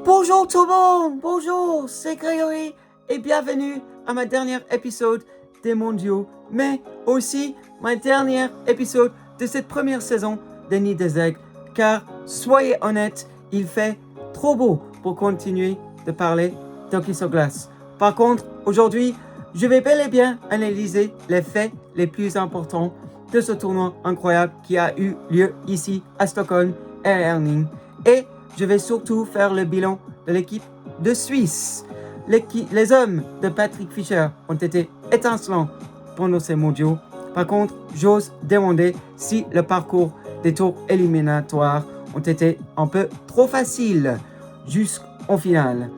Bonjour tout le monde, bonjour, c'est Grégory et bienvenue à ma dernière épisode des mondiaux, mais aussi ma dernière épisode de cette première saison des Nids des Aigles, car soyez honnêtes, il fait trop beau pour continuer de parler d'hockey sur glace. Par contre, aujourd'hui, je vais bel et bien analyser les faits les plus importants de ce tournoi incroyable qui a eu lieu ici à Stockholm et à Herning. Et je vais surtout faire le bilan de l'équipe de Suisse. Les hommes de Patrick Fischer ont été étincelants pendant ces mondiaux. Par contre, j'ose demander si le parcours des tours éliminatoires ont été un peu trop faciles jusqu'en finale.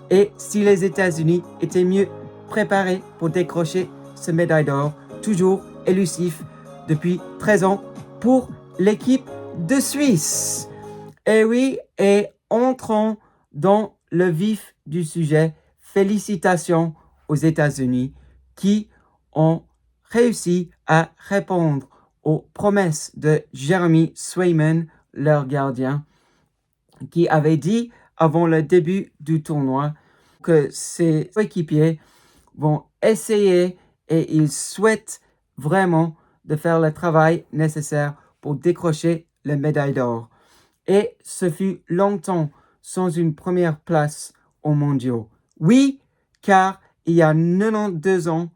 Et si les États-Unis étaient mieux préparés pour décrocher ce médaille d'or, toujours élusif depuis 13 ans pour l'équipe de Suisse. Et oui, et entrons dans le vif du sujet. Félicitations aux États-Unis qui ont réussi à répondre aux promesses de Jeremy Swayman, leur gardien, qui avait dit avant le début du tournoi que ses équipiers vont essayer et ils souhaitent vraiment de faire le travail nécessaire pour décrocher la médaille d'or. Et ce fut longtemps sans une première place aux mondiaux. Oui, car il y a 92 ans,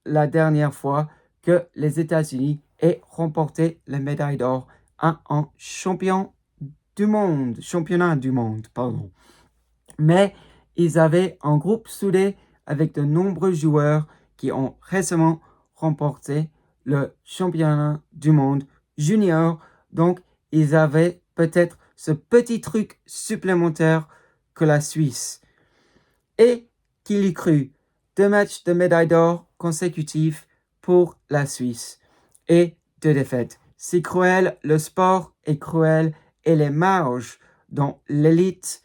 la dernière fois que les États-Unis aient remporté la médaille d'or à un championnat du monde, pardon. Mais ils avaient un groupe soudé avec de nombreux joueurs qui ont récemment remporté le championnat du monde junior. Donc, ils avaient peut-être ce petit truc supplémentaire que la Suisse. Et qu'il y crut, 2 matchs de médaille d'or consécutifs pour la Suisse et 2 défaites. C'est cruel, le sport est cruel et les marges dans l'élite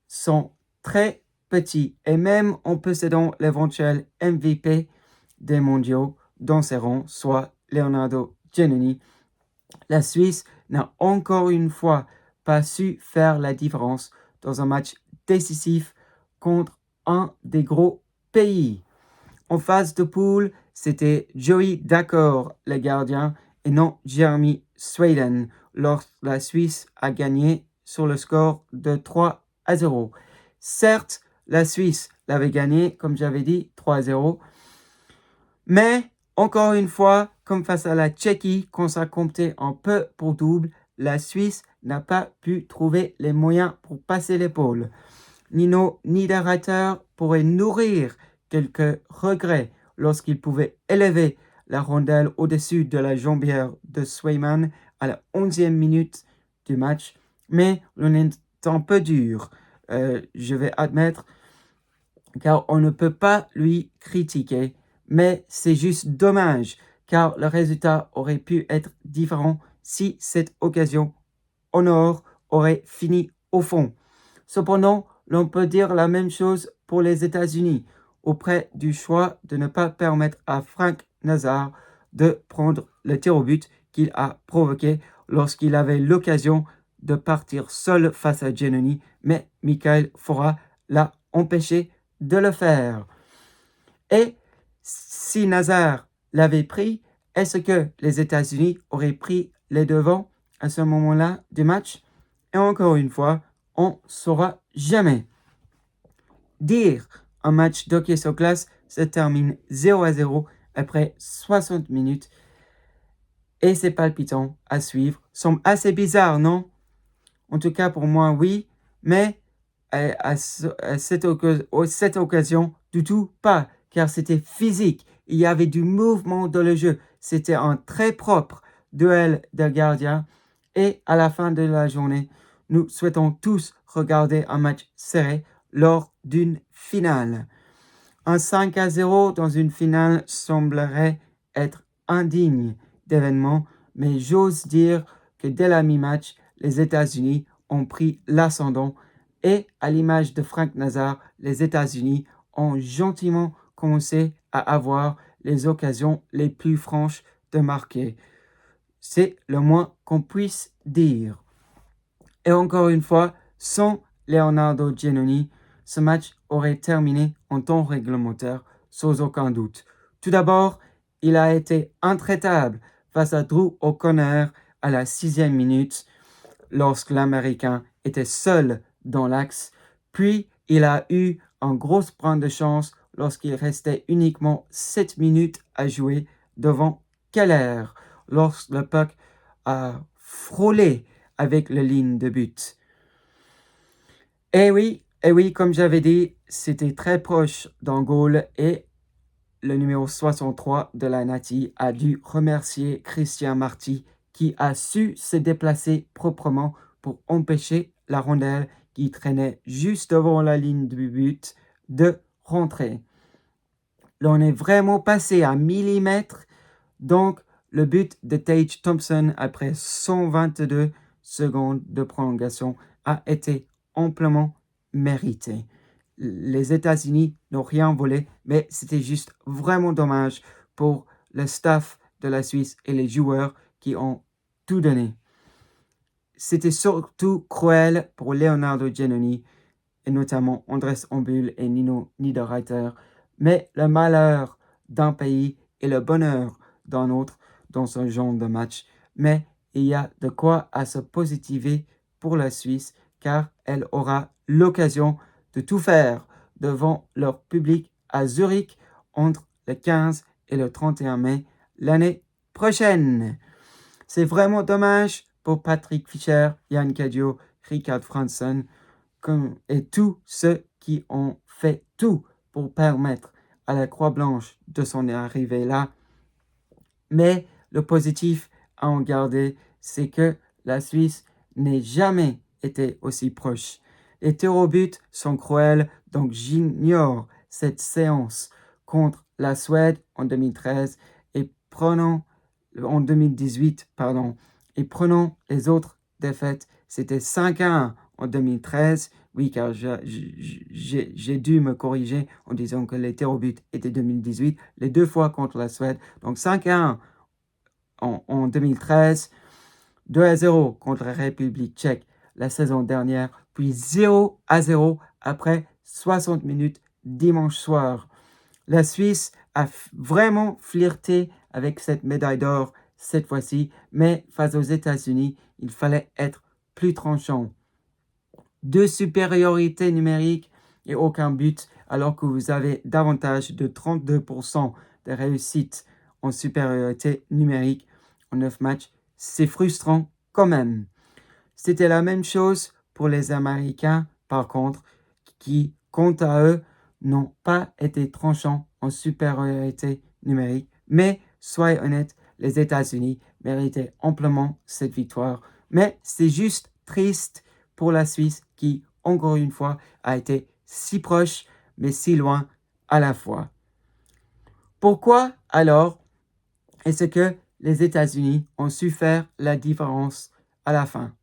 sont très petits. Et même en possédant l'éventuel MVP des mondiaux dans ses rangs, soit Leonardo Giannini, la Suisse n'a encore une fois pas su faire la différence dans un match décisif contre un des gros pays. En phase de poule, c'était Joey Daccord, le gardien, et non Jeremy Swayman, lorsque la Suisse a gagné sur le score de 3-0. Certes, la Suisse l'avait gagné, comme j'avais dit, 3-0, mais encore une fois, comme face à la Tchéquie, quand ça comptait un peu pour double, la Suisse n'a pas pu trouver les moyens pour passer l'épaule. Nino Niederreiter pourrait nourrir quelques regrets lorsqu'il pouvait élever la rondelle au-dessus de la jambière de Swayman à la 11e minute du match, mais l'on est un peu dur, je vais admettre, car on ne peut pas lui critiquer, mais c'est juste dommage, car le résultat aurait pu être différent si cette occasion en or aurait fini au fond. Cependant, l'on peut dire la même chose pour les États-Unis, auprès du choix de ne pas permettre à Frank Nazar de prendre le tir au but qu'il a provoqué lorsqu'il avait l'occasion de partir seul face à Giannini, mais Michael Fora l'a empêché de le faire. Et si Nazar l'avait pris, est-ce que les États-Unis auraient pris les devants à ce moment-là du match? Et encore une fois, on ne saura jamais. Dire un match d'hockey sur glace se termine 0-0 après 60 minutes et c'est palpitant à suivre. Semble assez bizarre, non? En tout cas pour moi, oui, mais à cette occasion, du tout pas, car c'était physique. Il y avait du mouvement dans le jeu. C'était un très propre duel de gardiens. Et à la fin de la journée, nous souhaitons tous regarder un match serré lors d'une finale. Un 5-0 dans une finale semblerait être indigne d'événement, mais j'ose dire que dès la mi-match, les États-Unis ont pris l'ascendant et, à l'image de Frank Nazar, les États-Unis ont gentiment commencé à avoir les occasions les plus franches de marquer. C'est le moins qu'on puisse dire. Et encore une fois, Sans Leonardo Giannoni, ce match aurait terminé en temps réglementaire sans aucun doute. Tout d'abord, il a été intraitable face à Drew O'Connor à la 6e minute lorsque l'Américain était seul dans l'axe. Puis, il a eu un gros sprint de chance lorsqu'il restait uniquement 7 minutes à jouer devant Keller, lorsque le puck a frôlé avec la ligne de but. Et oui, comme j'avais dit, c'était très proche d'un goal et le numéro 63 de la Nati a dû remercier Christian Marty qui a su se déplacer proprement pour empêcher la rondelle qui traînait juste devant la ligne du but de rentrer. Là, on est vraiment passé à millimètres. Donc, le but de Tage Thompson après 122 secondes de prolongation a été amplement mérité. Les États-Unis n'ont rien volé, mais c'était juste vraiment dommage pour le staff de la Suisse et les joueurs qui ont tout donné. C'était surtout cruel pour Leonardo Giannoni et notamment Andres Ombul et Nino Niederreiter, mais le malheur d'un pays et le bonheur d'un autre dans ce genre de match. Mais il y a de quoi à se positiver pour la Suisse car elle aura l'occasion de tout faire devant leur public à Zurich entre le 15 et le 31 mai l'année prochaine. C'est vraiment dommage pour Patrick Fischer, Jan Cadio, Richard Franson et tous ceux qui ont fait tout pour permettre à la Croix-Blanche de s'en arriver là. Mais le positif à en garder, c'est que la Suisse n'a jamais été aussi proche. Les tirs au but sont cruels, donc j'ignore cette séance contre la Suède en 2013 et en 2018, et prenons les autres défaites. C'était 5-1 en 2013. Oui, car j'ai dû me corriger en disant que les tirs au but étaient 2018, les 2 fois contre la Suède. Donc 5-1 en 2013, 2-0 contre la République tchèque la saison dernière, puis 0-0 après 60 minutes dimanche soir. La Suisse a vraiment flirté avec cette médaille d'or cette fois-ci, mais face aux États-Unis, il fallait être plus tranchant. 2 supériorités numériques et aucun but, alors que vous avez davantage de 32% de réussite en supériorité numérique en 9 matchs. C'est frustrant quand même. C'était la même chose pour les Américains, par contre, qui, quant à eux, n'ont pas été tranchants en supériorité numérique. Mais, soyez honnêtes, les États-Unis méritaient amplement cette victoire. Mais c'est juste triste pour la Suisse qui, encore une fois, a été si proche, mais si loin à la fois. Pourquoi alors est-ce que les États-Unis ont su faire la différence à la fin?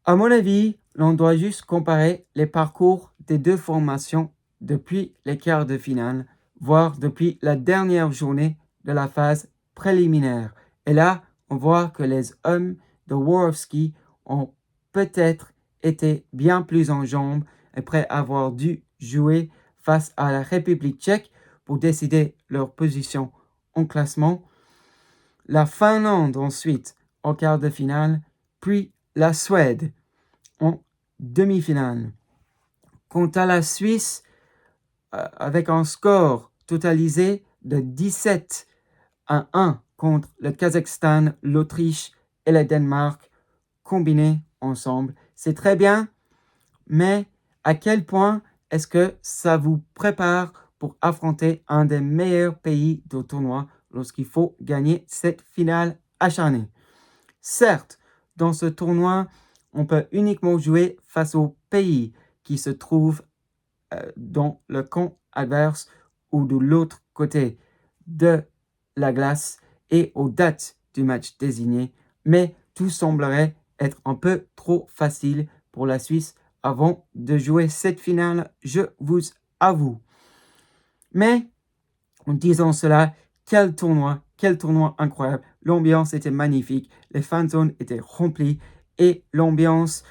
À mon avis, l'on doit juste comparer les parcours des 2 formations depuis les quarts de finale, voire depuis la dernière journée de la phase préliminaire. Et là, on voit que les hommes de Worowski ont peut-être été bien plus en jambes après avoir dû jouer face à la République tchèque pour décider leur position en classement. La Finlande ensuite en quart de finale, puis la Suède en demi-finale. Quant à la Suisse, avec un score totalisé de 17-1 contre le Kazakhstan, l'Autriche et le Danemark combinés ensemble. C'est très bien, mais à quel point est-ce que ça vous prépare pour affronter un des meilleurs pays du tournoi lorsqu'il faut gagner cette finale acharnée? Certes, dans ce tournoi, on peut uniquement jouer face aux pays qui se trouvent dans le camp adverse ou de l'autre côté de la glace et aux dates du match désigné, mais tout semblerait être un peu trop facile pour la Suisse avant de jouer cette finale, je vous avoue. Mais en disant cela, quel tournoi incroyable. L'ambiance était magnifique, les fan zones étaient remplies et l'ambiance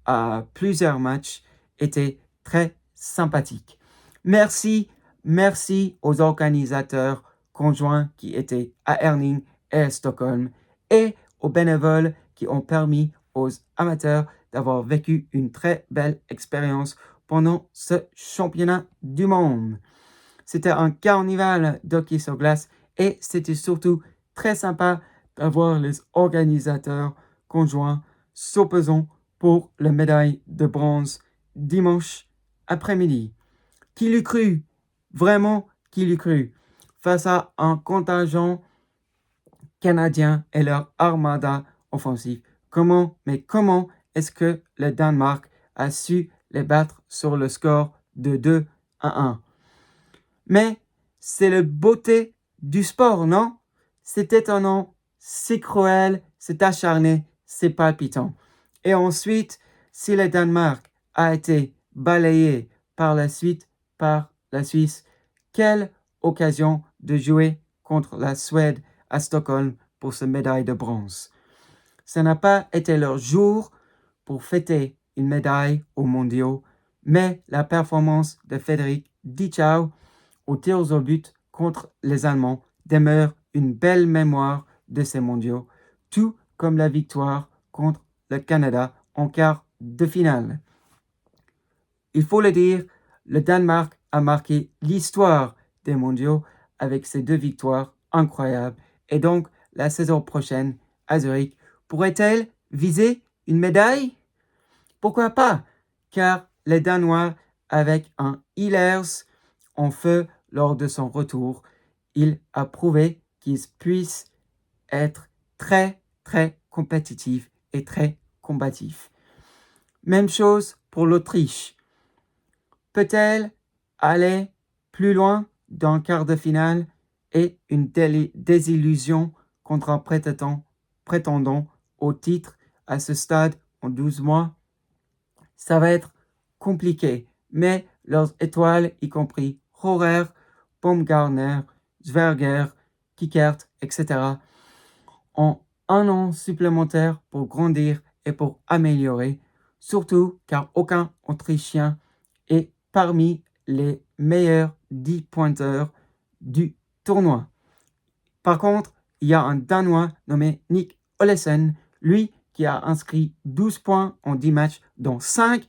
à plusieurs matchs était très sympathique. Merci aux organisateurs conjoints qui étaient à Herning et à Stockholm et aux bénévoles qui ont permis aux amateurs d'avoir vécu une très belle expérience pendant ce championnat du monde. C'était un carnaval d'hockey sur glace et c'était surtout très sympa d'avoir les organisateurs conjoints s'opposant pour la médaille de bronze dimanche après-midi. Qui l'eût cru? Vraiment, qui l'eût cru? Face à un contingent canadien et leur armada offensive. Comment est-ce que le Danemark a su les battre sur le score de 2-1? Mais c'est la beauté du sport, non? C'est étonnant, c'est cruel, c'est acharné, c'est palpitant. Et ensuite, si le Danemark a été balayé par la Suisse, quelle occasion de jouer contre la Suède à Stockholm pour cette médaille de bronze. Ça n'a pas été leur jour pour fêter une médaille aux mondiaux, mais la performance de Frédéric Dichow aux tirs au but contre les Allemands demeure une belle mémoire de ces mondiaux, tout comme la victoire contre le Canada en quart de finale. Il faut le dire, le Danemark a marqué l'histoire des mondiaux avec ces 2 victoires incroyables et donc la saison prochaine à Zurich pourrait-elle viser une médaille? Pourquoi pas? Car les Danois avec un Ehlers en feu lors de son retour, il a prouvé qu'il puisse être très compétitif et très combatif. Même chose pour l'Autriche. Peut-elle aller plus loin dans le quart de finale et une désillusion contre un prétendant au titre à ce stade en 12 mois? Ça va être compliqué, mais leurs étoiles, y compris Rohrer, Baumgartner, Zwerger, Kickert, etc., ont un an supplémentaire pour grandir et pour améliorer, surtout car aucun Autrichien est parmi les meilleurs 10 pointeurs du tournoi. Par contre, il y a un Danois nommé Nick Olesen, lui qui a inscrit 12 points en 10 matchs, dont 5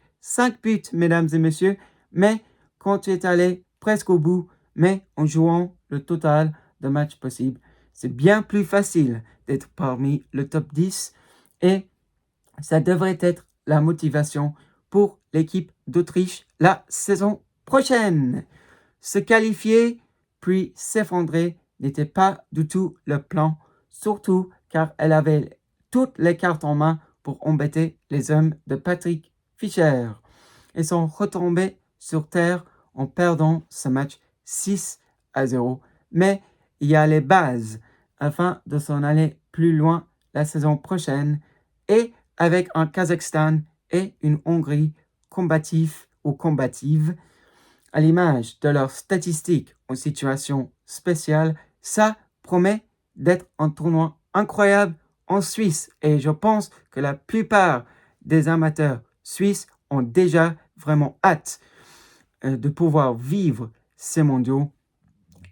buts, mesdames et messieurs, mais quand tu es allé presque au bout, mais en jouant le total de matchs possibles, c'est bien plus facile d'être parmi le top 10 et ça devrait être la motivation pour l'équipe d'Autriche la saison prochaine. Se qualifier puis s'effondrer n'était pas du tout le plan, surtout car elle avait toutes les cartes en main pour embêter les hommes de Patrick Fischer. Ils sont retombés sur terre en perdant ce match 6-0. Mais il y a les bases afin de s'en aller plus loin la saison prochaine et avec un Kazakhstan et une Hongrie combative à l'image de leurs statistiques en situation spéciale, ça promet d'être un tournoi incroyable en Suisse. Et je pense que la plupart des amateurs suisses ont déjà vraiment hâte de pouvoir vivre ces mondiaux.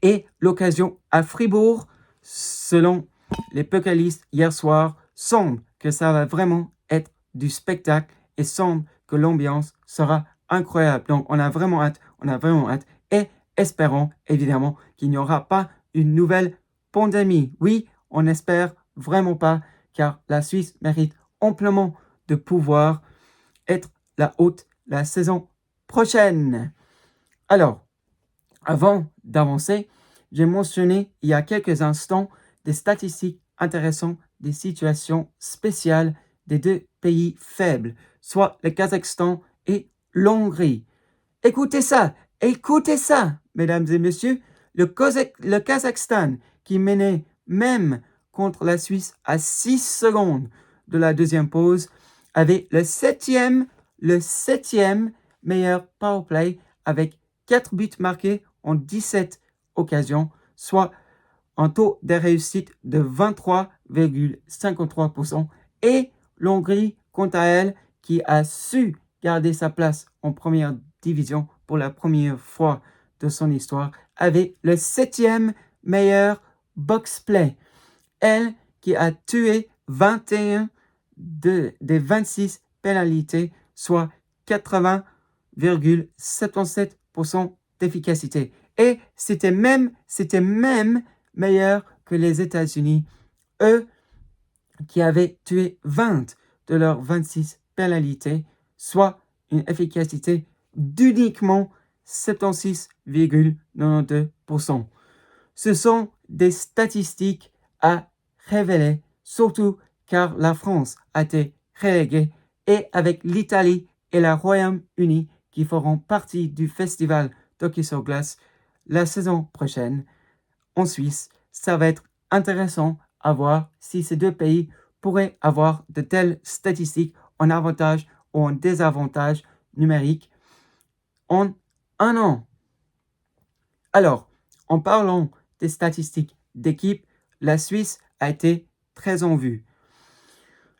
Et l'occasion à Fribourg, selon les Pokalistes hier soir, semble que ça va vraiment être du spectacle et semble que l'ambiance sera incroyable. Donc on a vraiment hâte et espérons évidemment qu'il n'y aura pas une nouvelle pandémie. Oui, on n'espère vraiment pas car la Suisse mérite amplement de pouvoir être la hôte la saison prochaine. Alors, avant d'avancer, j'ai mentionné il y a quelques instants des statistiques intéressantes des situations spéciales des 2 pays faibles, soit le Kazakhstan et l'Hongrie. Écoutez ça, mesdames et messieurs, le Kazakhstan qui menait même contre la Suisse à 6 secondes de la deuxième pause, avait le septième meilleur powerplay avec 4 buts marqués en 17 occasions, soit un taux de réussite de 23,53%. Et l'Hongrie, quant à elle, qui a su garder sa place en première division pour la première fois de son histoire, avait le 7e meilleur box-play. Elle qui a tué 21 des 26 pénalités, soit 80,77% d'efficacité. Et c'était même meilleur que les États-Unis, eux qui avaient tué 20 de leurs 26 pénalités, soit une efficacité d'uniquement 76,92%. Ce sont des statistiques à révéler, surtout car la France a été reléguée et avec l'Italie et le Royaume-Uni qui feront partie du festival d'hockey sur glace la saison prochaine en Suisse, ça va être intéressant à voir si ces deux pays pourraient avoir de telles statistiques en avantage ou en désavantage numérique en un an. Alors, en parlant des statistiques d'équipe, la Suisse a été très en vue.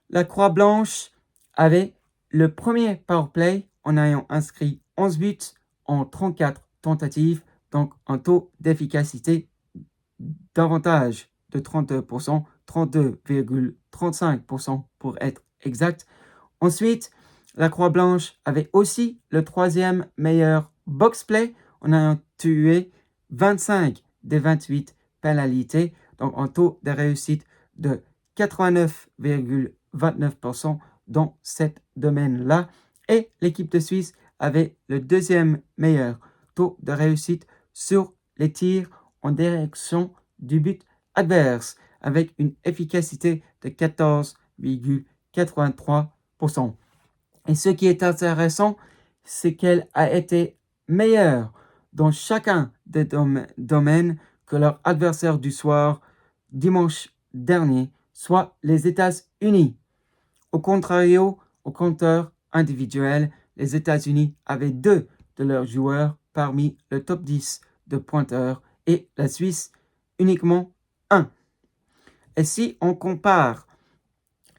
La Croix-Blanche avait le premier powerplay en ayant inscrit 11 buts en 34 tentatives, donc un taux d'efficacité davantage de 32%, 32,35% pour être exact. Ensuite, la Croix-Blanche avait aussi le 3e meilleur box-play en ayant tué 25 des 28 pénalités, donc un taux de réussite de 89,29% dans ce domaine-là. Et l'équipe de Suisse avait le 2e meilleur taux de réussite sur les tirs en direction du but adverse, avec une efficacité de 14,83%. Et ce qui est intéressant, c'est qu'elle a été meilleure dans chacun des domaines que leur adversaire du soir dimanche dernier, soit les États-Unis. Au contrario, au compteur individuel, les États-Unis avaient 2 de leurs joueurs parmi le top 10 de pointeurs et la Suisse uniquement 1. Et si on compare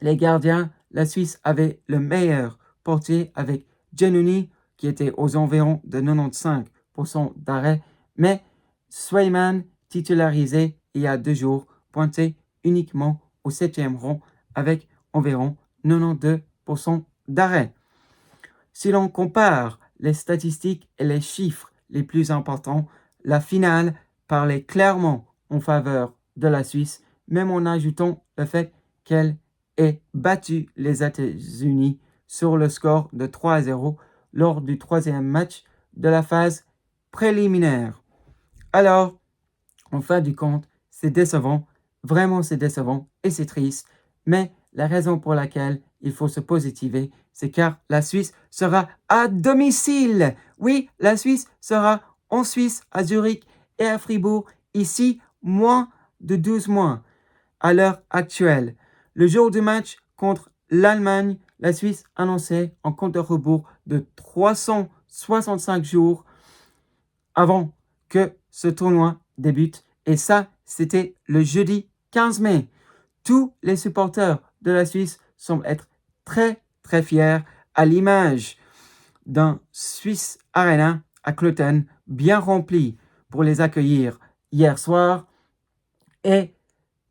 les gardiens, la Suisse avait le meilleur portier avec Giannoni qui était aux environs de 95% d'arrêt, mais Swayman, titularisé il y a 2 jours, pointait uniquement au 7e rang avec environ 92% d'arrêt. Si l'on compare les statistiques et les chiffres les plus importants, la finale parlait clairement en faveur de la Suisse, même en ajoutant le fait qu'elle ait battu les États-Unis sur le score de 3-0 lors du 3e match de la phase préliminaire. Alors, en fin du compte, c'est décevant, vraiment c'est décevant et c'est triste, mais la raison pour laquelle il faut se positiver, c'est car la Suisse sera à domicile. Oui, la Suisse sera en Suisse, à Zurich et à Fribourg, ici, moins de 12 mois à l'heure actuelle. Le jour du match contre l'Allemagne, la Suisse annonçait un compte de rebours de 365 jours avant que ce tournoi débute. Et ça, c'était le jeudi 15 mai. Tous les supporters de la Suisse semblent être très, très fiers à l'image d'un Swiss Arena à Cloten bien rempli pour les accueillir hier soir. Et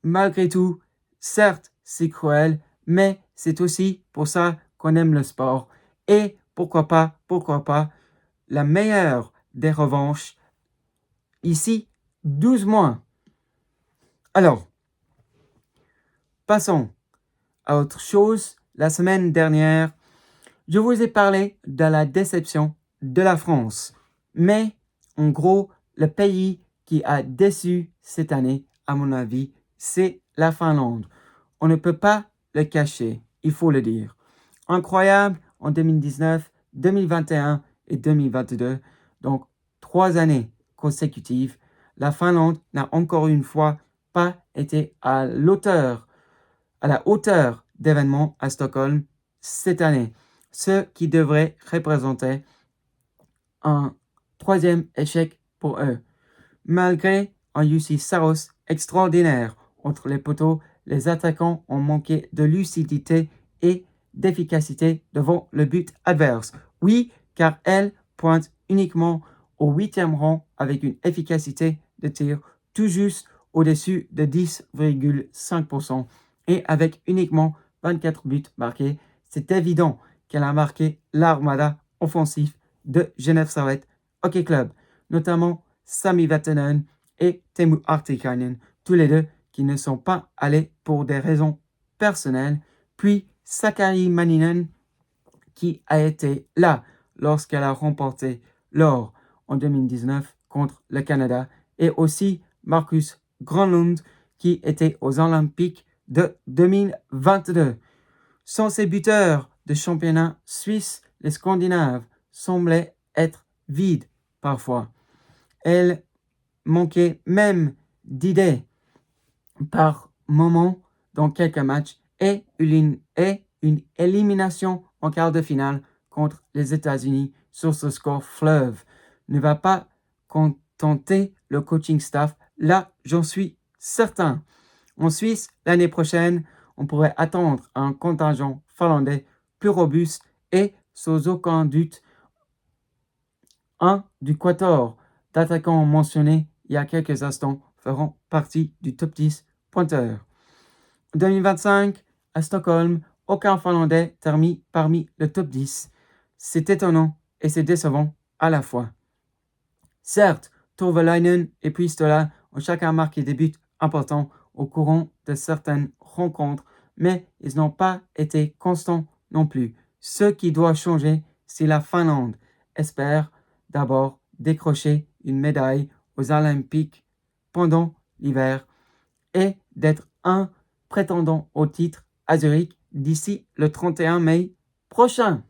malgré tout, certes, c'est cruel, mais c'est aussi pour ça qu'on aime le sport. Et pourquoi pas, la meilleure des revanches, ici, 12 mois. Alors, passons à autre chose. La semaine dernière, je vous ai parlé de la déception de la France. Mais, en gros, le pays qui a déçu cette année, à mon avis, c'est la Finlande. On ne peut pas le cacher, il faut le dire. Incroyable en 2019, 2021 et 2022, donc 3 années consécutives, la Finlande n'a encore une fois pas été à la hauteur d'événements à Stockholm cette année, ce qui devrait représenter un 3e échec pour eux. Malgré un Jussi Saros extraordinaire entre les poteaux, les attaquants ont manqué de lucidité et d'efficacité devant le but adverse. Oui, car elle pointe uniquement au 8e rang avec une efficacité de tir tout juste au-dessus de 10,5% et avec uniquement 24 buts marqués. C'est évident qu'elle a marqué l'armada offensif de Genève Servette Hockey Club, notamment Sami Vatanen et Teemu Artikainen, tous les deux qui ne sont pas allés pour des raisons personnelles, puis Sakari Maninen qui a été là lorsqu'elle a remporté l'or en 2019 contre le Canada, et aussi Marcus Granlund qui était aux Olympiques de 2022. Sans ses buteurs de championnat suisse, les Scandinaves semblaient être vides parfois. Elle manquait même d'idées par moment dans quelques matchs et une élimination en quart de finale contre les États-Unis sur ce score fleuve ne va pas contenter le coaching staff. Là, j'en suis certain. En Suisse, l'année prochaine, on pourrait attendre un contingent finlandais plus robuste et, sans aucun doute, un du quatuor d'attaquants mentionnés il y a quelques instants feront partie du top 10 pointeurs. En 2025, à Stockholm, aucun Finlandais termine parmi le top 10. C'est étonnant et c'est décevant à la fois. Certes, Torvelainen et Puistola ont chacun marqué des buts importants au courant de certaines rencontres, mais ils n'ont pas été constants non plus. Ce qui doit changer, c'est la Finlande espère d'abord décrocher une médaille aux Olympiques pendant l'hiver et d'être un prétendant au titre à Zurich d'ici le 31 mai prochain.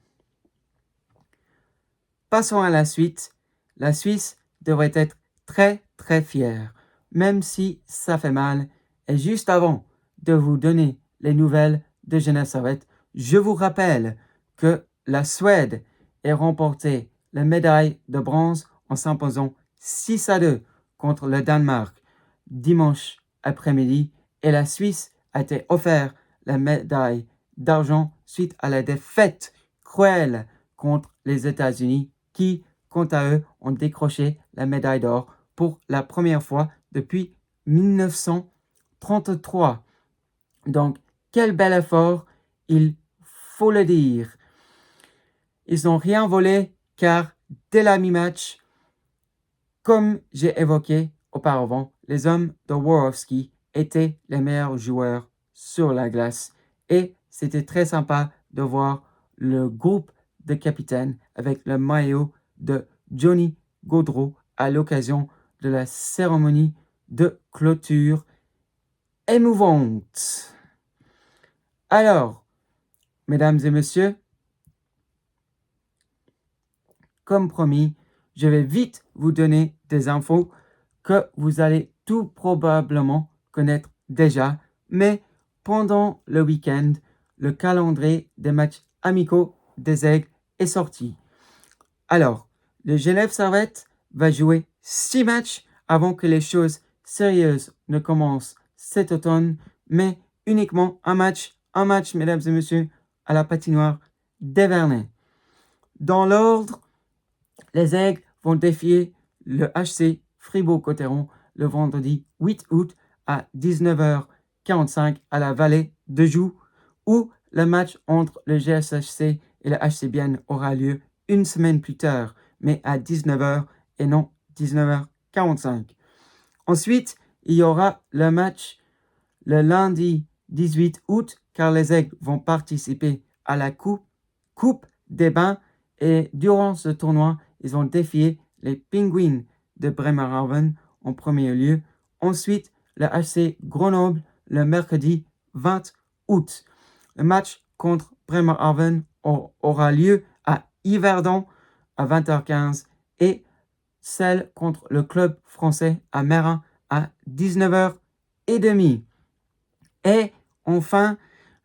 Passons à la suite. La Suisse devrait être très très fière, même si ça fait mal. Et juste avant de vous donner les nouvelles de Genève Servette, je vous rappelle que la Suède a remporté la médaille de bronze en s'imposant 6-2 contre le Danemark dimanche après-midi, et la Suisse a été offert la médaille d'argent suite à la défaite cruelle contre les États-Unis qui, quant à eux, ont décroché la médaille d'or pour la première fois depuis 1933. Donc, quel bel effort, il faut le dire. Ils n'ont rien volé car dès la mi-match, comme j'ai évoqué auparavant, les hommes de Worowski étaient les meilleurs joueurs sur la glace et c'était très sympa de voir le groupe de capitaines avec le maillot de Johnny Gaudreau à l'occasion de la cérémonie de clôture émouvante. Alors, mesdames et messieurs, comme promis, je vais vite vous donner des infos que vous allez tout probablement connaître déjà, mais pendant le week-end, le calendrier des matchs amicaux des Aigles est sorti. Alors, le Genève Servette va jouer 6 matchs avant que les choses sérieuses ne commencent cet automne, mais uniquement un match, mesdames et messieurs, à la patinoire d'Evernay. Dans l'ordre, les Aigles vont défier le HC Fribourg-Cotteron le vendredi 8 août à 19h45 à la Vallée de Joux, où le match entre le GSHC et le HC Bienne aura lieu une semaine plus tard, mais à 19h et non 19h45. Ensuite, il y aura le match le lundi 18 août, car les Aigles vont participer à la Coupe des Bains, et durant ce tournoi, ils vont défier les Penguins de Bremerhaven en premier lieu. Ensuite, le HC Grenoble le mercredi 20 août. Le match contre Bremerhaven aura lieu à Yverdon à 20h15 et celle contre le club français à Meyrin à 19h30. Et enfin,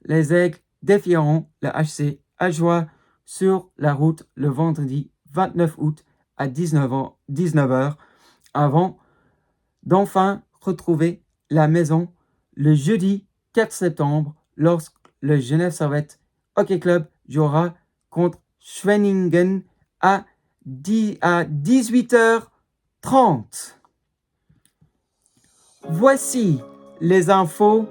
les Aigles défieront le HC Ajoie sur la route le vendredi 29 août à 19h avant d'enfin retrouver la maison le jeudi 4 septembre lorsque le Genève Servette Hockey Club jouera contre Schwenningen à 18h30. Voici les infos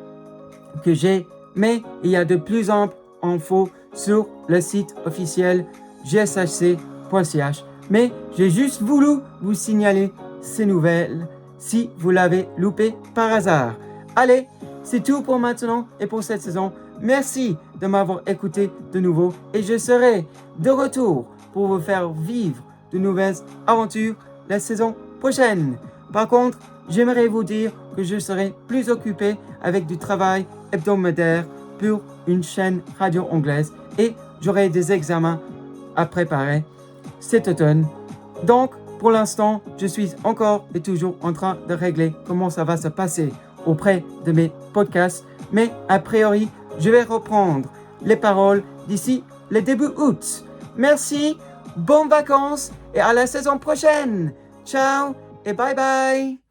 que j'ai, mais il y a de plus amples infos sur le site officiel gshc.ch. Mais j'ai juste voulu vous signaler ces nouvelles si vous l'avez loupé par hasard. Allez, c'est tout pour maintenant et pour cette saison. Merci de m'avoir écouté de nouveau et je serai de retour pour vous faire vivre de nouvelles aventures la saison prochaine. Par contre, j'aimerais vous dire que je serai plus occupé avec du travail hebdomadaire pour une chaîne radio anglaise et j'aurai des examens à préparer cet automne. Donc, pour l'instant, je suis encore et toujours en train de régler comment ça va se passer auprès de mes podcasts, mais a priori, je vais reprendre les paroles d'ici le début août. Merci, bonnes vacances et à la saison prochaine. Ciao et bye bye.